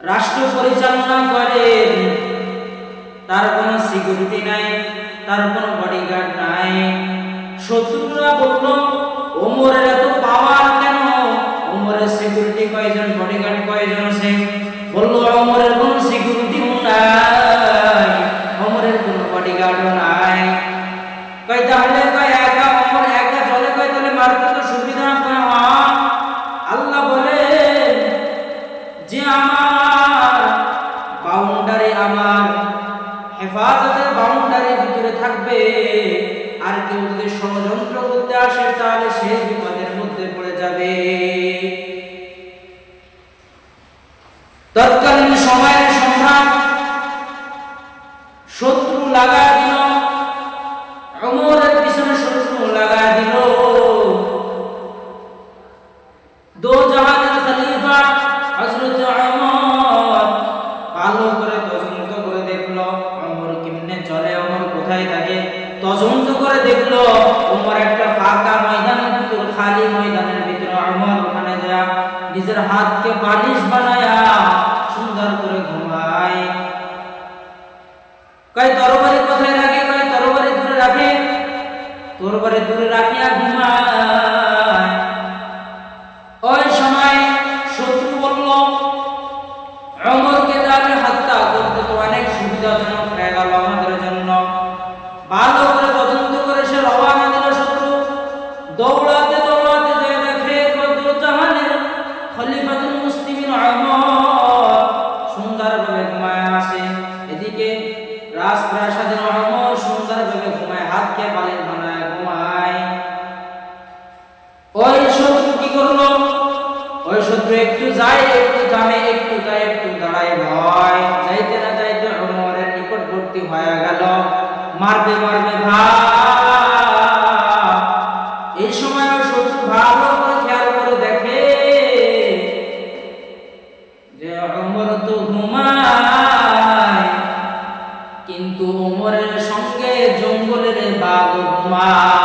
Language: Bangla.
রাষ্ট্র পরিচালনা করেন, তার কোনো সিকিউরিটি নাই, তার কোনো বডিগার্ড নাই। শত্রুরা বলল, ওমরের এত পাওয়ার কেন? ওমরের সিকিউরিটি কয়জন, বডিগার্ড কয়জন আছে? বলল, ওমরের কোনো সিকিউরিটিও নাই, ওমরের কোনো বডিগার্ডও নাই। কয় তাহলে একা ওমর একা চলে? কয় তাহলে মারতে তো সুবিধা। আল্লাহ বলে যে আমার বাউন্ডারি, আমার হেফাজতের বাউন্ডারির ভিতরে থাকবে, আর কেউ যদি ষড়যন্ত্র করতে আসে তাহলে সে বিপদের মধ্যে পড়ে যাবে। তৎকালীন সময়ের সম্রাট শত্রু লাগা দিল, ওমরের পিছনে শত্রু লাগা দিল। দো জাহানের খলিফা হযরত ওমর ভালো করে তদন্ত করে দেখলো ওমর কেমনে চলে, ওমর কোথায় থাকে। তদন্ত করে দেখলো ওমর একটা ফাঁকা ময়দানের ভিতর, খালি ময়দানের ভিতর ওমর ওখানে যা নিজের হাতকে বালিশ বানায়া সুন্দর করে ঘুমায়। কয় তরবারি কোথায় রাখে? কয় তরবারি দূরে রাখে, তরবারি দূরে রাখিয়া ঘুমায়। ওই সময় শত্রু বলল, ওমরকে তাহলে হত্যা করতে তো অনেক সুবিধাজনক হয়ে গেল আমাদের জন্য। ভালো করে তদন্ত করে সে রওনা দিল শত্রু। দৌড়াতে দৌড়াতে যায় দেখে জাহানের খলিফাতুল মুসলিমিন ওমর সুন্দরভাবে ঘুমায় আছে। এদিকে রাজপ্রাসাদের ওমর সুন্দরভাবে ঘুমায়, হাতকে বালিশ বানায় ঘুমায়। ওই শত্রু কি করলো? ওই শত্রু একটু যায়, একটু থামে, একটু যায়, একটু দাঁড়ায়, ভয় যাইতে না যাইতে ওমরের নিকটবর্তী হয়ে গেল, মারবে মারবে ভাব। এই সময় শত্রু ভালো করে খেয়াল করে দেখে যে ওমর তো ঘুমায়, কিন্তু ওমরের সঙ্গে জঙ্গলের বাঘ ঘুমায়।